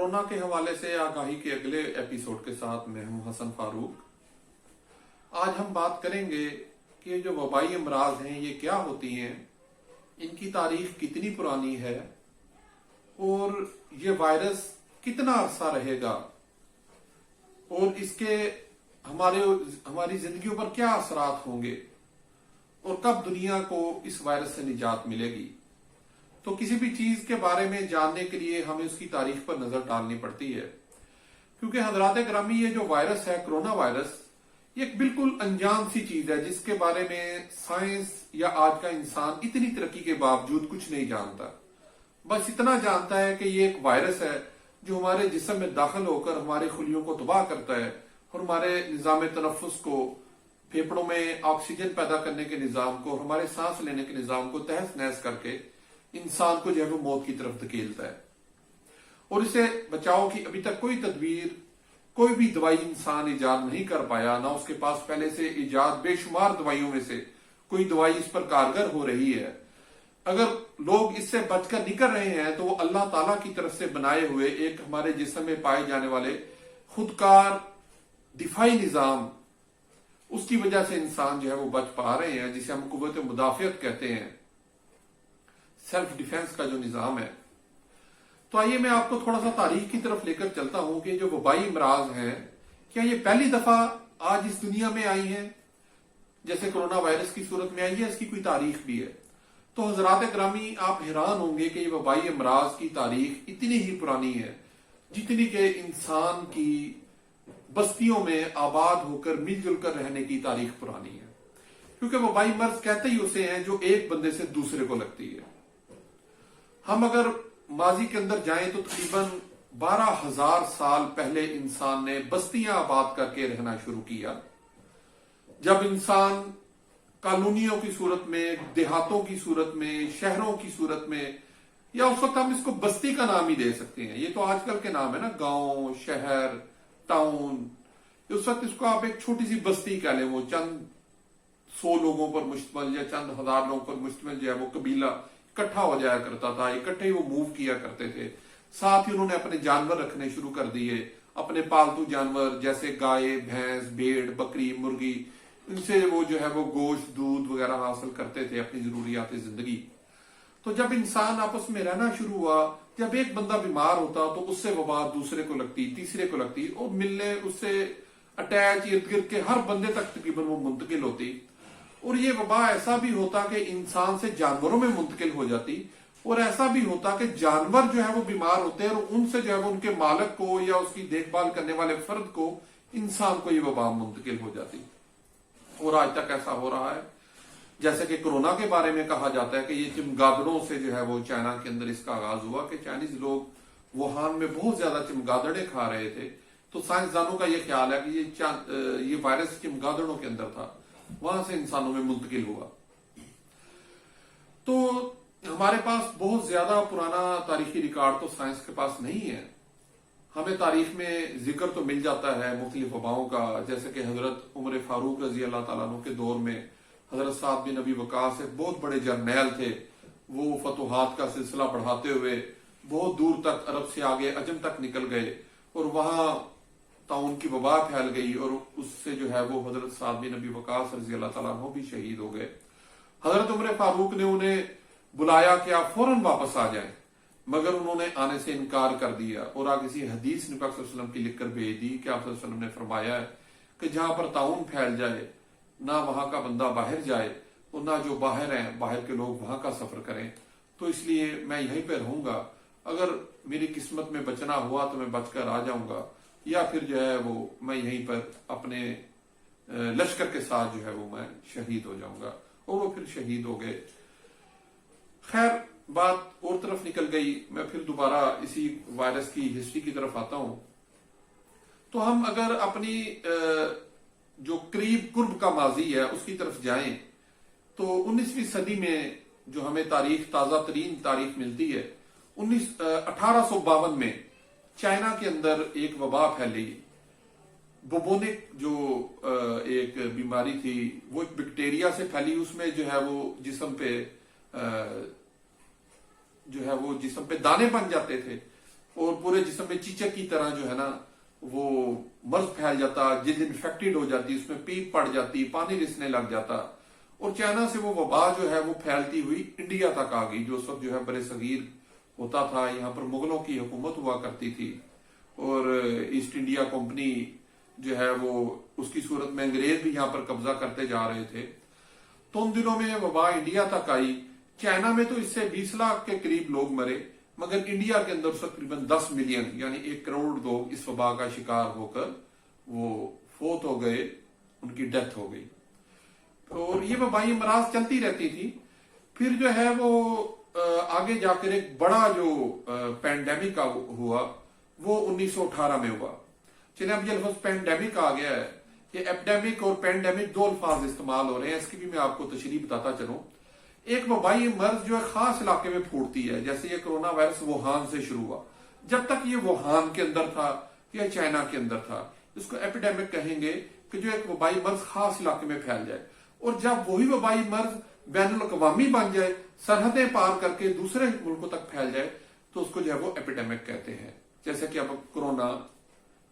Corona کے حوالے سے آگاہی کے اگلے ایپیسوڈ کے ساتھ میں ہوں حسن فاروق۔ آج ہم بات کریں گے کہ جو وبائی امراض ہیں یہ کیا ہوتی ہیں، ان کی تاریخ کتنی پرانی ہے اور یہ وائرس کتنا عرصہ رہے گا اور اس کے ہماری زندگیوں پر کیا اثرات ہوں گے اور کب دنیا کو اس وائرس سے نجات ملے گی۔ تو کسی بھی چیز کے بارے میں جاننے کے لیے ہمیں اس کی تاریخ پر نظر ڈالنی پڑتی ہے، کیونکہ حضرات گرامی یہ جو وائرس ہے کرونا وائرس، یہ ایک بالکل انجان سی چیز ہے جس کے بارے میں سائنس یا آج کا انسان اتنی ترقی کے باوجود کچھ نہیں جانتا۔ بس اتنا جانتا ہے کہ یہ ایک وائرس ہے جو ہمارے جسم میں داخل ہو کر ہمارے خلیوں کو تباہ کرتا ہے اور ہمارے نظام تنفس کو، پھیپڑوں میں آکسیجن پیدا کرنے کے نظام کو اور ہمارے سانس لینے کے نظام کو تہس نہس کر کے انسان کو جو ہے وہ موت کی طرف دھکیلتا ہے۔ اور اسے بچاؤ کی ابھی تک کوئی تدبیر، کوئی بھی دوائی انسان ایجاد نہیں کر پایا، نہ اس کے پاس پہلے سے ایجاد بے شمار دوائیوں میں سے کوئی دوائی اس پر کارگر ہو رہی ہے۔ اگر لوگ اس سے بچ کر نکل رہے ہیں تو وہ اللہ تعالیٰ کی طرف سے بنائے ہوئے ایک ہمارے جسم میں پائے جانے والے خودکار دفاعی نظام، اس کی وجہ سے انسان جو ہے وہ بچ پا رہے ہیں، جسے ہم قوت مدافعت کہتے ہیں، سیلف ڈیفenس کا جو نظام ہے۔ تو آئیے میں آپ کو تھوڑا سا تاریخ کی طرف لے کر چلتا ہوں کہ جو وبائی امراض ہیں کیا یہ پہلی دفعہ آج اس دنیا میں آئی ہیں، جیسے کرونا وائرس کی صورت میں آئی ہے، اس کی کوئی تاریخ بھی ہے۔ تو حضرات گرامی آپ حیران ہوں گے کہ یہ وبائی امراض کی تاریخ اتنی ہی پرانی ہے جتنی کہ انسان کی بستیوں میں آباد ہو کر مل جل کر رہنے کی تاریخ پرانی ہے، کیونکہ وبائی مرض کہتے ہی اسے ہیں جو ایک بندے سے دوسرے کو لگتی ہے۔ ہم اگر ماضی کے اندر جائیں تو تقریباً 12,000 سال پہلے انسان نے بستیاں آباد کر کے رہنا شروع کیا، جب انسان کالونیوں کی صورت میں، دیہاتوں کی صورت میں، شہروں کی صورت میں، یا اس وقت ہم اس کو بستی کا نام ہی دے سکتے ہیں، یہ تو آج کل کے نام ہے نا، گاؤں، شہر، ٹاؤن، اس وقت اس کو آپ ایک چھوٹی سی بستی کہہ لیں، وہ چند 100 لوگوں پر مشتمل یا چند ہزار لوگوں پر مشتمل جو ہے وہ قبیلہ اکٹھا ہو جایا کرتا تھا، اکٹھے ہی وہ موو کیا کرتے تھے۔ ساتھ ہی انہوں نے اپنے جانور رکھنے شروع کر دیے، اپنے پالتو جانور جیسے گائے، بھینس، بھیڑ، بکری، مرغی، ان سے وہ جو ہے وہ گوشت، دودھ وغیرہ حاصل کرتے تھے اپنی ضروریات زندگی۔ تو جب انسان آپس میں رہنا شروع ہوا، جب ایک بندہ بیمار ہوتا تو اس سے وبا دوسرے کو لگتی، تیسرے کو لگتی، اور ملنے اس سے اٹیچ ارد گرد کے ہر بندے تک تقریباً وہ منتقل ہوتی، اور یہ وبا ایسا بھی ہوتا کہ انسان سے جانوروں میں منتقل ہو جاتی، اور ایسا بھی ہوتا کہ جانور جو ہے وہ بیمار ہوتے اور ان سے جو ہے وہ ان کے مالک کو یا اس کی دیکھ بھال کرنے والے فرد کو، انسان کو یہ وبا منتقل ہو جاتی، اور آج تک ایسا ہو رہا ہے۔ جیسے کہ کرونا کے بارے میں کہا جاتا ہے کہ یہ چمگادڑوں سے جو ہے وہ چائنا کے اندر اس کا آغاز ہوا، کہ چائنیز لوگ ووہان میں بہت زیادہ چمگادڑیں کھا رہے تھے، تو سائنسدانوں کا یہ خیال ہے کہ یہ وائرس چمگادڑوں کے اندر تھا، وہاں سے انسانوں میں منتقل ہوا۔ تو ہمارے پاس بہت زیادہ پرانا تاریخی ریکارڈ تو سائنس کے پاس نہیں ہے۔ ہمیں تاریخ میں ذکر تو مل جاتا ہے مختلف وباؤں کا، جیسے کہ حضرت عمر فاروق رضی اللہ تعالیٰ عنہ کے دور میں حضرت سعد بن ابی وقاص ایک بہت بڑے جرنیل تھے، وہ فتوحات کا سلسلہ بڑھاتے ہوئے بہت دور تک، عرب سے آگے عجم تک نکل گئے، اور وہاں طاعون کی وبا پھیل گئی، اور اس سے جو ہے وہ حضرت سعد بن ابی وقاص رضی اللہ تعالیٰ عنہ بھی شہید ہو گئے۔ حضرت عمر فاروق نے انہیں بلایا کہ آپ فوراً واپس آ جائیں، مگر انہوں نے آنے سے انکار کر دیا، اور آگے کسی حدیث نبی صلی اللہ علیہ وسلم کی لکھ کر بھیج دی کہ آپ صلی اللہ علیہ وسلم نے فرمایا ہے کہ جہاں پر طاعون پھیل جائے نہ وہاں کا بندہ باہر جائے، اور نہ جو باہر ہیں باہر کے لوگ وہاں کا سفر کریں، تو اس لیے میں یہیں پہ رہوں گا، اگر میری قسمت میں بچنا ہوا تو میں بچ کر آ جاؤں گا، یا پھر جو ہے وہ میں یہیں پر اپنے لشکر کے ساتھ جو ہے وہ میں شہید ہو جاؤں گا، اور وہ پھر شہید ہو گئے۔ خیر بات اور طرف نکل گئی، میں پھر دوبارہ اسی وائرس کی ہسٹری کی طرف آتا ہوں۔ تو ہم اگر اپنی جو قریب قرب کا ماضی ہے اس کی طرف جائیں تو 19ویں صدی میں جو ہمیں تاریخ، تازہ ترین تاریخ ملتی ہے، 1852 میں چائنا کے اندر ایک وبا پھیلی، بوبونک جو ایک بیماری تھی، وہ ایک بیکٹیریا سے پھیلی، اس میں جو ہے وہ جسم پہ دانے بن جاتے تھے، और पूरे जिस्म में चीचक की तरह जो है ना वो मर्ज फैल जाता, जल्द इन्फेक्टेड हो जाती, उसमें पीप पड़ जाती, पानी रिसने लग जाता। और चाइना से वो वबा जो है वो फैलती हुई इंडिया तक आ गई, जो उस वक्त जो है बड़े सगीर होता था। यहाँ पर मुगलों की हुकूमत हुआ करती थी और ईस्ट इंडिया कंपनी जो है वो उसकी सूरत में अंग्रेज भी यहाँ पर कब्जा करते जा रहे थे। तो उन दिनों में वबा इंडिया तक आई। चाइना में तो इससे 20 लाख के करीब लोग मरे, मगर इंडिया के अंदर तकरीबन 10 मिलियन यानी 1 करोड़ लोग इस वबा का शिकार होकर वो फोत हो गए, उनकी डेथ हो गई। और ये वबाई अमराज चलती रहती थी। फिर जो है वो आगे जाकर एक बड़ा जो पैंडेमिक हुआ वो 1918 में हुआ। चलिए अब ये लफ्ज पैंडेमिक आ गया है, ये एपिडेमिक और पैंडेमिक दो अल्फाज इस्तेमाल हो रहे हैं, इसकी भी मैं आपको तशरीह बताता चलूं। एक वबाई मर्ज जो है खास इलाके में फूटती है, जैसे ये कोरोना वायरस वुहान से शुरू हुआ। जब तक ये वुहान के अंदर था या चाइना के अंदर था, इसको एपिडेमिक कहेंगे कि जो एक वबाई मर्ज खास इलाके में फैल जाए। और जब वही वबाई मर्ज बैनुल अक़वामी बन जाए, सरहदें पार करके दूसरे मुल्कों तक फैल जाए, तो उसको जो है वो एपिडेमिक कहते हैं। जैसे कि अब कोरोना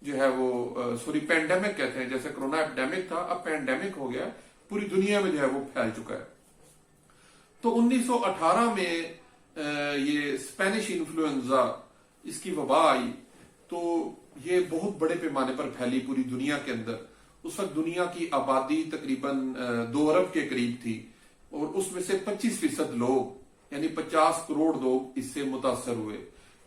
जो है वो सॉरी पैंडेमिक कहते हैं, जैसे कोरोना एपिडेमिक था, अब पैंडेमिक हो गया, पूरी दुनिया में जो है वो फैल चुका है। तो 1918 में ये स्पेनिश इन्फ्लुएंजा इसकी वबा आई, तो ये बहुत बड़े पैमाने पर फैली पूरी दुनिया के अंदर। उस वक्त दुनिया की आबादी तकरीबन 2 अरब के करीब थी और उसमें से 25% लोग यानी 50 करोड़ लोग इससे मुतासर हुए।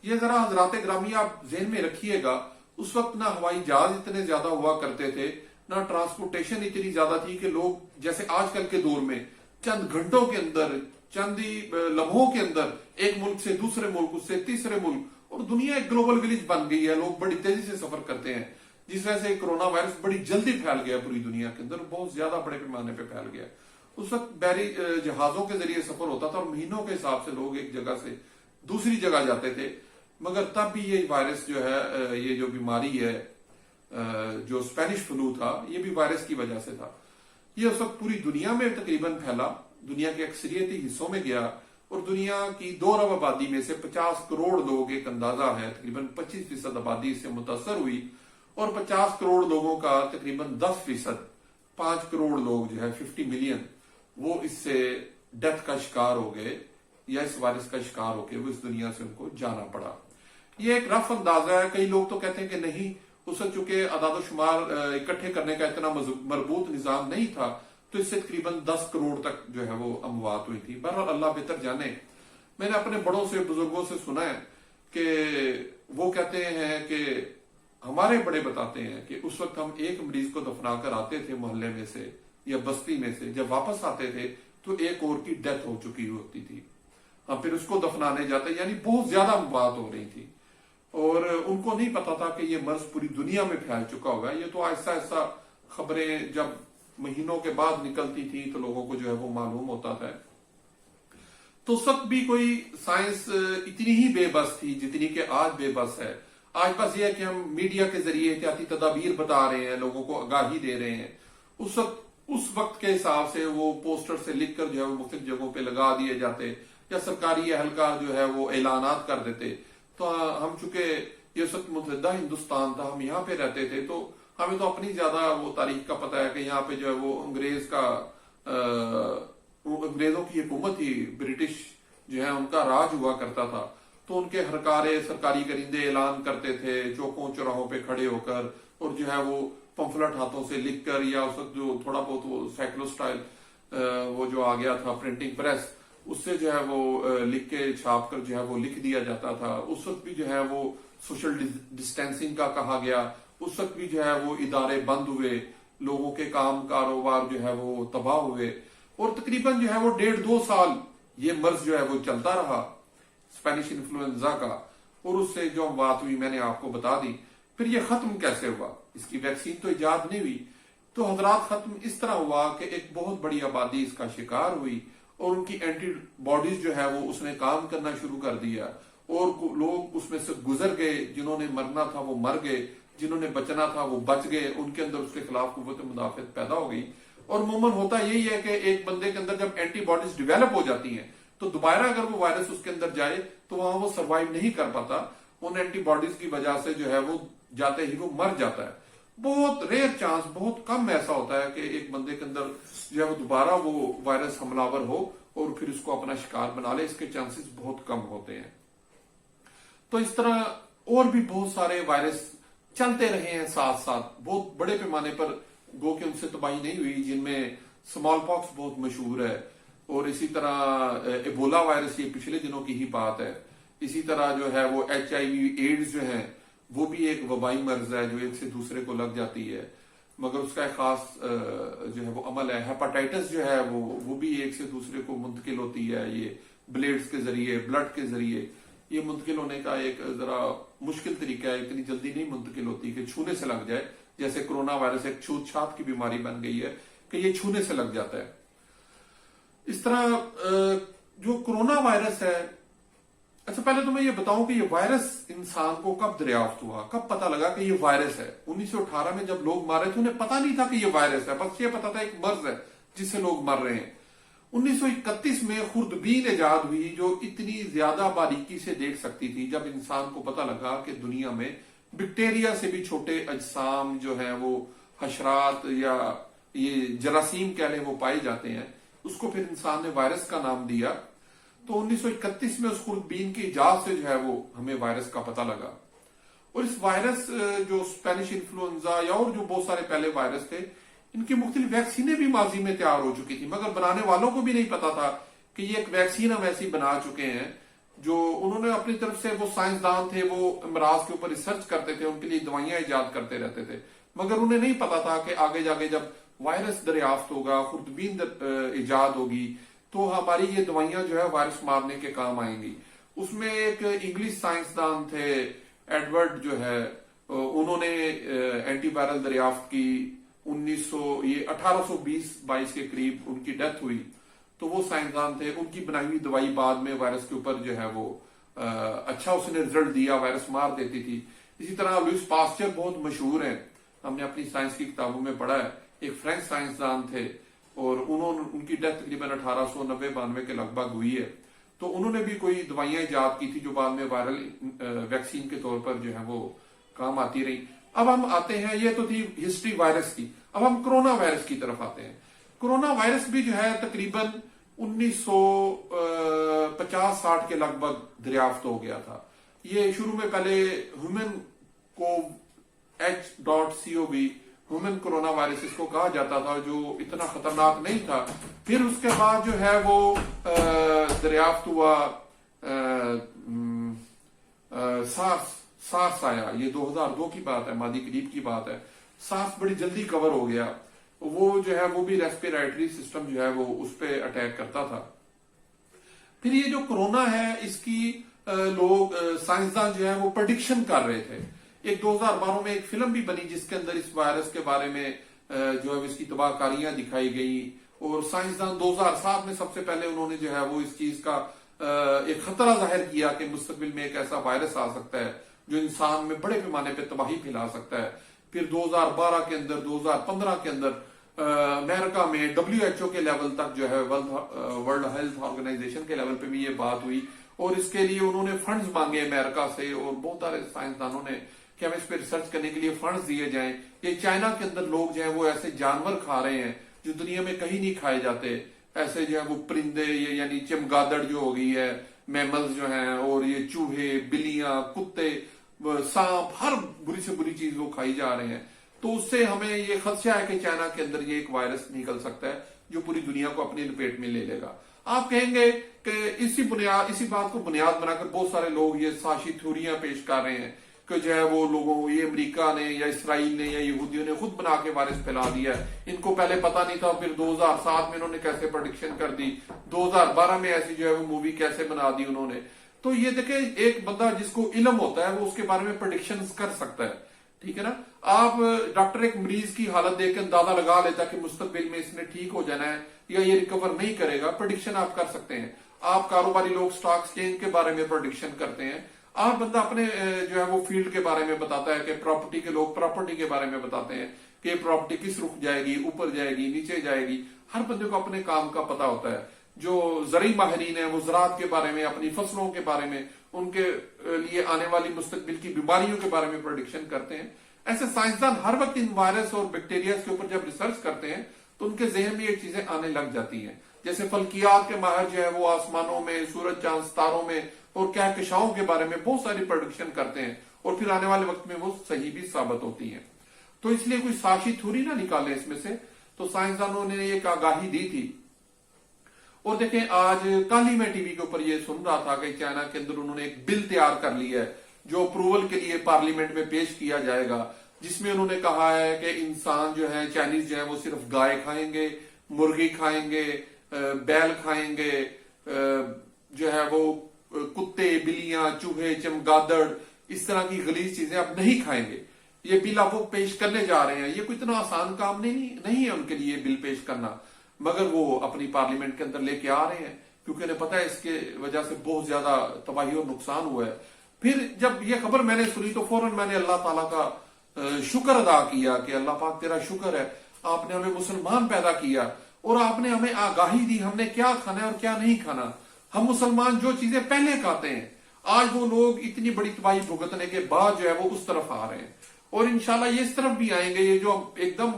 ये जरा हजरात ग्रामी आप ज़हन में रखिएगा, उस वक्त ना हवाई जहाज इतने ज्यादा हुआ करते थे, ना ट्रांसपोर्टेशन इतनी ज्यादा थी कि लोग जैसे आजकल के दौर में चंद घंटों के अंदर, चंद ही लम्हों के अंदर एक मुल्क से दूसरे मुल्क, उससे तीसरे मुल्क, और दुनिया एक ग्लोबल विलेज बन गई है। लोग बड़ी तेजी से सफर करते हैं, जिस वजह से कोरोना वायरस बड़ी जल्दी फैल गया पूरी दुनिया के अंदर, बहुत ज्यादा बड़े पैमाने पर फैल गया। उस वक्त बहरी जहाजों के जरिए सफर होता था और महीनों के हिसाब से लोग एक जगह से दूसरी जगह जाते थे। मगर तब भी ये वायरस जो है, ये जो बीमारी है, जो स्पेनिश फ्लू था, ये भी वायरस की वजह से था। ये उस वक्त पूरी दुनिया में तकरीबन फैला, दुनिया के अक्सरियती हिस्सों में गया और दुनिया की 2 अरब आबादी में से 50 करोड़ लोग, एक अंदाजा है तकरीबन 25% आबादी इससे मुतासर हुई। और 50 करोड़ लोगों का तकरीबन 10%, 5 करोड़ लोग जो है 50 मिलियन, वो इससे डेथ का शिकार हो गए या इस वायरस का शिकार होकर वो इस दुनिया से उनको जाना पड़ा। ये एक रफ अंदाजा है। कई लोग तो कहते हैं कि नहीं, उस वक्त चूंकि आदाद शुमार इकट्ठे करने का इतना मजबूत निजाम नहीं था, तो इससे तकरीबन 10 करोड़ तक जो है वो अमवात हुई थी। बहरहाल अल्लाह बेहतर जाने। मैंने अपने बड़ों से, बुजुर्गों से सुना है कि वो कहते हैं कि हमारे बड़े बताते हैं कि उस वक्त हम एक मरीज को दफना कर आते थे मोहल्ले में से या बस्ती में से, जब वापस आते थे तो एक और की डेथ हो चुकी होती थी, हम फिर उसको दफनाने जाते, यानी बहुत ज्यादा बात हो रही थी। और उनको नहीं पता था कि ये मर्ज पूरी दुनिया में फैल चुका हुआ है। ये तो ऐसा ऐसा खबरें जब महीनों के बाद निकलती थी तो लोगों को जो है वो मालूम होता था। तो उस वक्त भी कोई साइंस इतनी ही बेबस थी जितनी कि आज बेबस है। आज बस ये है कि हम मीडिया के जरिए एहतियाती तदाबीर बता रहे हैं, लोगों को आगाही दे रहे हैं। उस वक्त के हिसाब से वो पोस्टर से लिखकर जो है वो मुख्तलिफ जगहों पे लगा दिए जाते या सरकारी एहलकार जो है वो ऐलानात कर देते। तो हम चूंकि ये सब मुतहदा हिंदुस्तान था, हम यहाँ पे रहते थे, तो हमें तो अपनी ज्यादा वो तारीख का पता है कि यहाँ पे जो है वो अंग्रेजों की हुकूमत थी, ब्रिटिश जो है उनका राज हुआ करता था। तो उनके हरकारे सरकारी करिंदे ऐलान करते थे चौकों चौराहों पे खड़े होकर, और जो है वो पंफलेट हाथों से लिखकर, या उस वक्त जो थोड़ा बहुत वो साइक्लो स्टाइल वो जो आ गया था प्रिंटिंग प्रेस, उससे जो है वो लिख के छाप कर जो है वो लिख दिया जाता था। उस वक्त भी जो है वो सोशल डिस्टेंसिंग का कहा गया। उस वक्त भी जो है वो इदारे बंद हुए, लोगों के काम कारोबार जो है वो तबाह हुए, और तकरीबन जो है वो 1.5-2 साल ये मर्ज जो है वो चलता रहा स्पेनिश इन्फ्लुएंजा का। और उससे जो बात हुई मैंने आपको बता दी। फिर ये खत्म कैसे हुआ? इसकी वैक्सीन तो इजाद नहीं हुई, तो हजरात खत्म इस तरह हुआ कि एक बहुत बड़ी आबादी इसका शिकार हुई और उनकी एंटीबॉडीज जो है वो उसने काम करना शुरू कर दिया, और लोग उसमें से गुजर गए। जिन्होंने मरना था वो मर गए, जिन्होंने बचना था वो बच गए, उनके अंदर उसके खिलाफ कुव्वत मुदाफियत पैदा हो गई। और अमूमन होता यही है कि एक बंदे के अंदर जब एंटीबॉडीज डिवेलप हो जाती हैं तो दोबारा अगर वो वायरस उसके अंदर जाए तो वहां वो सर्वाइव नहीं कर पाता उन एंटीबॉडीज की वजह से जो है वो जाते ही वो मर जाता है। बहुत रेयर चांस, बहुत कम ऐसा होता है कि एक बंदे के अंदर जो है वो दोबारा वो वायरस हमलावर हो और फिर उसको अपना शिकार बना ले। इसके चांसेस बहुत कम होते हैं। तो इस तरह और भी बहुत सारे वायरस चलते रहे हैं साथ साथ, बहुत बड़े पैमाने पर, गो के उनसे तबाही नहीं हुई, जिनमें स्मॉल पॉक्स बहुत मशहूर है, और इसी तरह एबोला वायरस, ये पिछले दिनों की ही बात है। इसी तरह जो है वो HIV एड्स जो है वो भी एक वबाई मर्ज है जो एक से दूसरे को लग जाती है, मगर उसका एक खास जो है वो अमल है। हेपेटाइटिस जो है वो भी एक से दूसरे को मुंतकिल होती है, ये ब्लेड्स के जरिए, ब्लड के जरिए। ये मुंतकिल होने का एक जरा मुश्किल तरीका है, इतनी जल्दी नहीं मुंतकिल होती कि छूने से लग जाए, जैसे कोरोना वायरस एक छूत छात की बीमारी बन गई है कि ये छूने से लग जाता है। इस तरह जो कोरोना वायरस है, अच्छा पहले तो मैं ये बताऊं कि ये वायरस इंसान को कब दरियाफ्त हुआ, कब पता लगा कि ये वायरस है। 1918 में जब लोग मारे थे उन्हें पता नहीं था कि ये वायरस है, बस ये पता था एक मर्ज है जिससे लोग मर रहे हैं। 1931 में खुर्दबीन इजाद हुई जो इतनी ज्यादा बारीकी से देख सकती थी, जब इंसान को पता लगा कि दुनिया में बैक्टीरिया से भी छोटे अजसाम जो है वो हशरात या ये जरासीम कह लें वो पाए जाते हैं, उसको फिर इंसान ने वायरस का नाम दिया। तो 1931 में उस खुर्दबीन की इजाद से जो है वो हमें वायरस का पता लगा। और इस वायरस जो स्पेनिश इन्फ्लुएंजा या और जो बहुत सारे पहले वायरस थे, इनकी मुख्तलिफ वैक्सीनें भी माजी में तैयार हो चुकी थी, मगर बनाने वालों को भी नहीं पता था कि ये एक वैक्सीन हम ऐसी बना चुके हैं। जो उन्होंने अपनी तरफ से, वो साइंसदान थे, वो इमराज के ऊपर रिसर्च करते थे, उनके लिए दवाइयां इजाद करते रहते थे, मगर उन्हें नहीं पता था कि आगे जाके जब वायरस दरियाफ्त होगा, खुर्दबीन इजाद होगी, तो हमारी ये दवाइयां जो है वायरस मारने के काम आएंगी। उसमें एक इंग्लिश साइंसदान थे एडवर्ड जो है, उन्होंने एंटीवायरल दरियाफ्त की 1820-22 के करीब उनकी डेथ हुई। तो वो साइंसदान थे, उनकी बनाई हुई दवाई बाद में वायरस के ऊपर जो है वो अच्छा उसने रिजल्ट दिया, वायरस मार देती थी। इसी तरह लुइस पास्चर बहुत मशहूर हैं, हमने अपनी साइंस की किताबों में पढ़ा है, एक फ्रेंच साइंसदान थे और उनकी डेथ तकरीबन 1890-92 के लगभग हुई है। तो उन्होंने भी कोई दवाइयां इजाद की थी जो बाद में वायरल वैक्सीन के तौर पर जो है वो काम आती रही। अब हम आते हैं, ये तो थी हिस्ट्री वायरस की, अब हम कोरोना वायरस की तरफ आते हैं। कोरोना वायरस भी जो है तकरीबन 1950-60 के लगभग दरियाफ्त हो गया था। ये शुरू में पहले human H.CoV human corona virus इसको कहा जाता था, जो इतना खतरनाक नहीं था। फिर उसके बाद जो है वो दरियाफ्त हुआ सार्स आया, ये 2002 की बात है, मादी करीब की बात है। सार्स बड़ी जल्दी कवर हो गया, वो जो है वो भी रेस्पिरेटरी सिस्टम जो है वो उस पर अटैक करता था। फिर ये जो कोरोना है इसकी लोग साइंसदान जो है वो प्रेडिक्शन कर रहे थे। एक 2012 में एक फिल्म भी बनी जिसके अंदर इस वायरस के बारे में जो है इसकी तबाहकारियां दिखाई गई, और साइंसदान 2007 में सबसे पहले उन्होंने जो है वो इस चीज का एक खतरा जाहिर किया कि मुस्तकबिल में एक ऐसा वायरस आ सकता है जो इंसान में बड़े पैमाने पर तबाही फैला सकता है। फिर 2012 के अंदर, 2015 के अंदर अमेरिका में WHO के लेवल तक जो है वर्ल्ड हेल्थ ऑर्गेनाइजेशन के लेवल पे भी ये बात हुई, और इसके लिए उन्होंने फंड्स मांगे अमेरिका से, और बहुत सारे साइंसदानों ने कि हमें इस पर रिसर्च करने के लिए फंड्स दिए जाएं। ये चाइना के अंदर लोग जो है वो ऐसे जानवर खा रहे हैं जो दुनिया में कहीं नहीं खाए जाते, ऐसे जो है वो परिंदे, ये यानी चमगादड़ जो हो गई है, मैमल्स जो हैं, और ये चूहे, बिल्लियां, कुत्ते, सांप, हर बुरी से बुरी चीज वो खाई जा रहे हैं। तो उससे हमें ये खदशा है कि चाइना के अंदर ये एक वायरस निकल सकता है जो पूरी दुनिया को अपनी लपेट में ले लेगा। आप कहेंगे कि इसी बात को बुनियाद बनाकर बहुत सारे लोग ये साजिशी थ्योरियां पेश कर रहे हैं कि जो है वो लोगों, ये अमेरिका ने या इसराइल ने या यहूदियों ने खुद बना के वायरस फैला दिया है, इनको पहले पता नहीं था। फिर 2007 में इन्होंने कैसे प्रेडिक्शन कर दी, 2012 में ऐसी जो है वो मूवी कैसे बना दी उन्होंने। तो ये देखे, एक बंदा जिसको इल्म होता है वो उसके बारे में प्रेडिक्शन कर सकता है, ठीक है ना। आप डॉक्टर एक मरीज की हालत देखकर अंदाजा लगा लेता कि मुस्तकबिल में इसने ठीक हो जाना है या ये रिकवर नहीं करेगा, प्रेडिक्शन आप कर सकते हैं। आप कारोबारी लोग स्टॉक एक्सचेंज के बारे में प्रेडिक्शन करते हैं। आप बंदा अपने जो है वो फील्ड के बारे में बताता है कि प्रॉपर्टी के लोग प्रॉपर्टी के बारे में बताते हैं कि प्रॉपर्टी किस रुख जाएगी, ऊपर जाएगी, नीचे जाएगी। हर बंदे को अपने काम का पता होता है। जो ज़राई माहिरीन है वो ज़राअत के बारे में, अपनी फसलों के बारे में ان کے لیے آنے والی مستقبل کی بیماریوں کے بارے میں پریڈکشن کرتے ہیں. ایسے سائنسدان ہر وقت ان وائرس اور بیکٹیریاز کے اوپر جب ریسرچ کرتے ہیں تو ان کے ذہن میں یہ چیزیں آنے لگ جاتی ہیں. جیسے فلکیات کے ماہر جو ہے وہ آسمانوں میں، سورج چاند ستاروں میں اور کہکشاؤں کے بارے میں بہت ساری پریڈکشن کرتے ہیں اور پھر آنے والے وقت میں وہ صحیح بھی ثابت ہوتی ہیں. تو اس لیے کوئی ساشی تھوڑی نہ نکالے اس میں سے. تو سائنسدانوں نے ایک آگاہی دی تھی. اور دیکھیں آج کل ہی میں ٹی وی کے اوپر یہ سن رہا تھا کہ چائنا کے اندر انہوں نے ایک بل تیار کر لیا ہے جو اپروول کے لیے پارلیمنٹ میں پیش کیا جائے گا، جس میں انہوں نے کہا ہے کہ انسان جو ہے، چائنیز جو ہے وہ صرف گائے کھائیں گے، مرغی کھائیں گے، بیل کھائیں گے، جو ہے وہ کتے، بلیاں، چوہے، چمگادڑ، اس طرح کی غلیظ چیزیں اب نہیں کھائیں گے. یہ بل اب وہ پیش کرنے جا رہے ہیں. یہ کوئی اتنا آسان کام نہیں ہے ان کے لیے بل پیش کرنا، مگر وہ اپنی پارلیمنٹ کے اندر لے کے آ رہے ہیں کیونکہ انہیں پتا ہے اس کے وجہ سے بہت زیادہ تباہی اور نقصان ہوا ہے. پھر جب یہ خبر میں نے سنی تو فوراً میں نے اللہ تعالیٰ کا شکر ادا کیا کہ اللہ پاک تیرا شکر ہے، آپ نے ہمیں مسلمان پیدا کیا اور آپ نے ہمیں آگاہی دی ہم نے کیا کھانا ہے اور کیا نہیں کھانا. ہم مسلمان جو چیزیں پہلے کھاتے ہیں، آج وہ لوگ اتنی بڑی تباہی بھگتنے کے بعد جو ہے وہ اس طرف آ رہے ہیں اور انشاءاللہ یہ اس طرف بھی آئیں گے. یہ جو ایک دم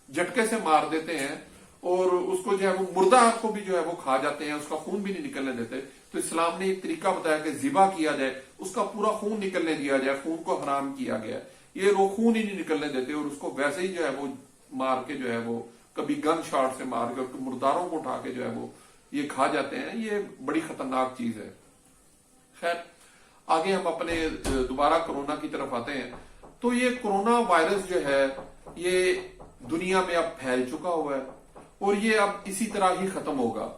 جھٹکے سے مار دیتے ہیں اور اس کو جو ہے وہ مردہ کو بھی جو ہے وہ کھا جاتے ہیں، اس کا خون بھی نہیں نکلنے دیتے. تو اسلام نے ایک طریقہ بتایا کہ ذبح کیا جائے، اس کا پورا خون نکلنے دیا جائے. خون کو حرام کیا گیا. یہ لوگ خون ہی نہیں نکلنے دیتے اور اس کو ویسے ہی جو ہے وہ مار کے جو ہے وہ کبھی گن شاٹ سے مار کے مرداروں کو اٹھا کے جو ہے وہ یہ کھا جاتے ہیں. یہ بڑی خطرناک چیز ہے. خیر آگے ہم اپنے دوبارہ کورونا کی طرف آتے ہیں. تو یہ کورونا وائرس جو ہے یہ دنیا میں اب پھیل چکا ہوا ہے اور یہ اب اسی طرح ہی ختم ہوگا.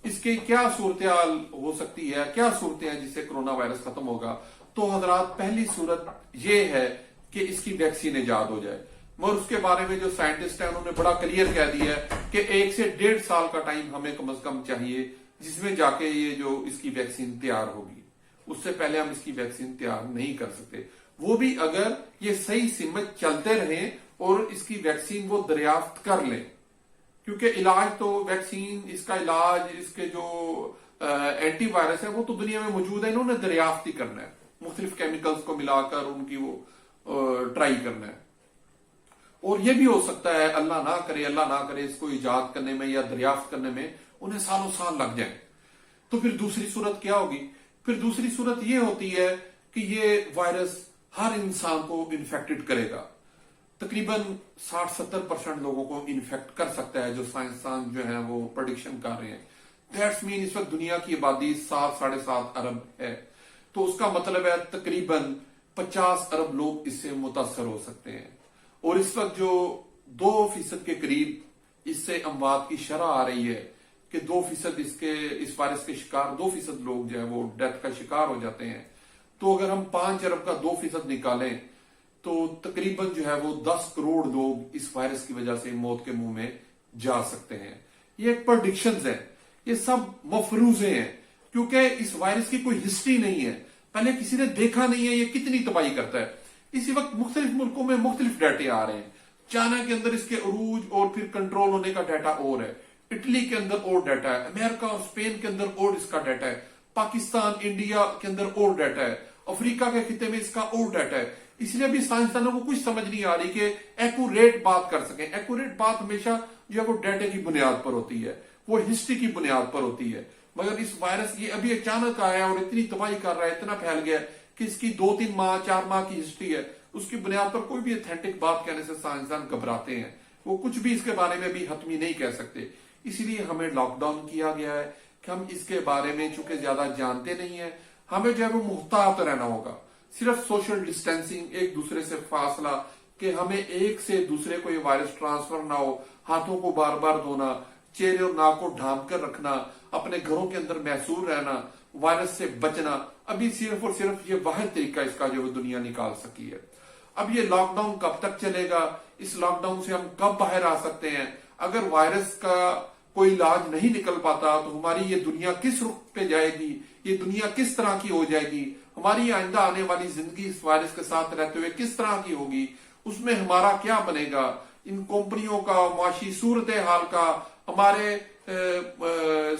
اس کی کیا صورتحال ہو سکتی ہے، کیا صورتیں ہیں جس سے کورونا وائرس ختم ہوگا؟ تو حضرات پہلی صورت یہ ہے کہ اس کی ویکسین ایجاد ہو جائے. اور اس کے بارے میں جو سائنٹسٹ ہیں انہوں نے بڑا کلیئر کہہ دیا ہے کہ 1 سے 1.5 سال کا ٹائم ہمیں کم از کم چاہیے جس میں جا کے یہ جو اس کی ویکسین تیار ہوگی. اس سے پہلے ہم اس کی ویکسین تیار نہیں کر سکتے، وہ بھی اگر یہ صحیح سمت چلتے رہیں اور اس کی ویکسین وہ دریافت کر لیں. کیونکہ علاج تو ویکسین، اس کا علاج، اس کے جو اینٹی وائرس ہے وہ تو دنیا میں موجود ہے، انہوں نے دریافت ہی کرنا ہے، مختلف کیمیکلز کو ملا کر ان کی وہ ٹرائی کرنا ہے. اور یہ بھی ہو سکتا ہے اللہ نہ کرے اس کو ایجاد کرنے میں یا دریافت کرنے میں انہیں سالوں سال لگ جائیں. تو پھر دوسری صورت کیا ہوگی؟ پھر دوسری صورت یہ ہوتی ہے کہ یہ وائرس ہر انسان کو انفیکٹڈ کرے گا. تقریباً 60-70% لوگوں کو انفیکٹ کر سکتا ہے جو سائنسدان جو ہیں وہ پریڈکشن کر رہے ہیں. دیٹس مین اس وقت دنیا کی آبادی 7-7.5 ارب ہے. تو اس کا مطلب ہے تقریباً 50 ارب لوگ اس سے متاثر ہو سکتے ہیں. اور اس وقت جو 2% کے قریب اس سے اموات کی شرح آ رہی ہے کہ 2% اس وائرس کے شکار 2% لوگ جو ہے وہ ڈیتھ کا شکار ہو جاتے ہیں. تو اگر ہم 5 ارب کا 2% نکالیں تو تقریباً جو ہے وہ 10 کروڑ لوگ اس وائرس کی وجہ سے موت کے منہ میں جا سکتے ہیں. یہ ایک پریڈکشنز ہیں، یہ سب مفروضے ہیں کیونکہ اس وائرس کی کوئی ہسٹری نہیں ہے، پہلے کسی نے دیکھا نہیں ہے یہ کتنی تباہی کرتا ہے. اسی وقت مختلف ملکوں میں مختلف ڈیٹے آ رہے ہیں. چائنا کے اندر اس کے عروج اور پھر کنٹرول ہونے کا ڈیٹا اور ہے، اٹلی کے اندر اور ڈیٹا ہے، امریکہ اور اسپین کے اندر اور اس کا ڈیٹا ہے، پاکستان، انڈیا کے اندر اور ڈیٹا ہے، افریقہ کے خطے میں اس کا اور ڈیٹا ہے. اس لیے بھی سائنسدانوں کو کچھ سمجھ نہیں آ رہی کہ ایکوریٹ بات کر سکیں. ایکوریٹ بات ہمیشہ جو ہے وہ ڈیٹا کی بنیاد پر ہوتی ہے، وہ ہسٹری کی بنیاد پر ہوتی ہے. مگر اس وائرس یہ ابھی اچانک آیا اور اتنی تباہی کر رہا ہے، اتنا پھیل گیا کہ اس کی 2-3 ماہ 4 ماہ کی ہسٹری ہے. اس کی بنیاد پر کوئی بھی اتھینٹک بات کہنے سے سائنسدان گھبراتے ہیں، وہ کچھ بھی اس کے بارے میں بھی حتمی نہیں کہہ سکتے. اسی لیے ہمیں لاک ڈاؤن کیا گیا ہے کہ ہم اس کے بارے میں چونکہ زیادہ جانتے نہیں ہیں، ہمیں جو ہے وہ محتاط رہنا ہوگا. صرف سوشل ڈسٹینسنگ، ایک دوسرے سے فاصلہ، کہ ہمیں ایک سے دوسرے کو یہ وائرس ٹرانسفر نہ ہو، ہاتھوں کو بار بار دھونا، چہرے اور ناک کو ڈھانپ کر رکھنا، اپنے گھروں کے اندر محصور رہنا، وائرس سے بچنا. ابھی صرف اور صرف یہ واحد طریقہ اس کا جو وہ دنیا نکال سکی ہے. اب یہ لاک ڈاؤن کب تک چلے گا؟ اس لاک ڈاؤن سے ہم کب باہر آ سکتے ہیں؟ اگر وائرس کا کوئی علاج نہیں نکل پاتا تو ہماری یہ دنیا کس رخ پہ جائے گی؟ یہ دنیا کس طرح کی ہو جائے گی؟ ہماری آئندہ آنے والی زندگی اس وائرس کے ساتھ رہتے ہوئے کس طرح کی ہوگی؟ اس میں ہمارا کیا بنے گا؟ ان کمپنیوں کا، معاشی صورتحال کا، ہمارے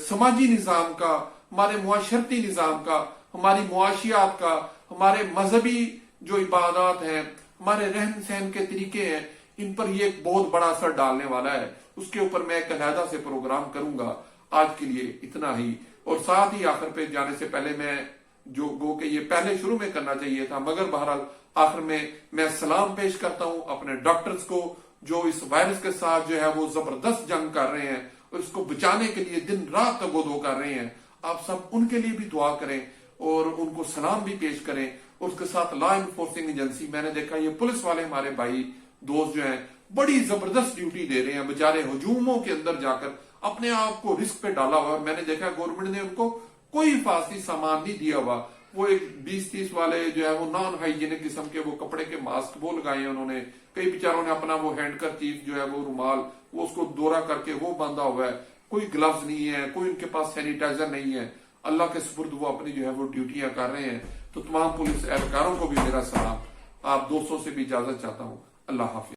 سماجی نظام کا، ہمارے معاشرتی نظام کا، हमारी मुआशियात का, हमारे मजहबी जो इबादत हैं, हमारे रहन सहन के तरीके हैं, इन पर ये एक बहुत बड़ा असर डालने वाला है। उसके ऊपर मैं एक अलहदा से प्रोग्राम करूंगा। आज के लिए इतना ही। और साथ ही आखिर पे जाने से पहले मैं जो गो के ये पहले शुरू में करना चाहिए था, मगर बहरहाल आखिर में मैं सलाम पेश करता हूं अपने डॉक्टर्स को जो इस वायरस के साथ जो है वो जबरदस्त जंग कर रहे हैं और इसको बचाने के लिए दिन रात तगोदो कर रहे हैं। आप सब उनके लिए भी दुआ करें और उनको सलाम भी पेश करें। और उसके साथ लॉ इन्फोर्सिंग एजेंसी, मैंने देखा ये पुलिस वाले हमारे भाई दोस्त जो हैं बड़ी जबरदस्त ड्यूटी दे रहे हैं, बेचारे हजूमों के अंदर जाकर अपने आप को रिस्क पे डाला हुआ। मैंने देखा गवर्नमेंट ने उनको कोई हिफाजती सामान नहीं दिया हुआ। वो एक 20-30 वाले जो है वो नॉन हाइजीनिक किस्म के वो कपड़े के मास्क वो लगाए हैं उन्होंने। कई बेचारों ने अपना वो हैंडकरचीफ जो है वो रुमाल वो उसको दौरा करके वो बांधा हुआ है। कोई ग्लव्स नहीं है, कोई उनके पास सैनिटाइजर नहीं है। अल्लाह के सुपुर्द वो अपनी जो है वो ड्यूटियां कर रहे हैं। तो तमाम पुलिस एहलकारों को भी मेरा सलाम। आप दोस्तों से भी इजाजत चाहता हूँ। अल्लाह हाफिज।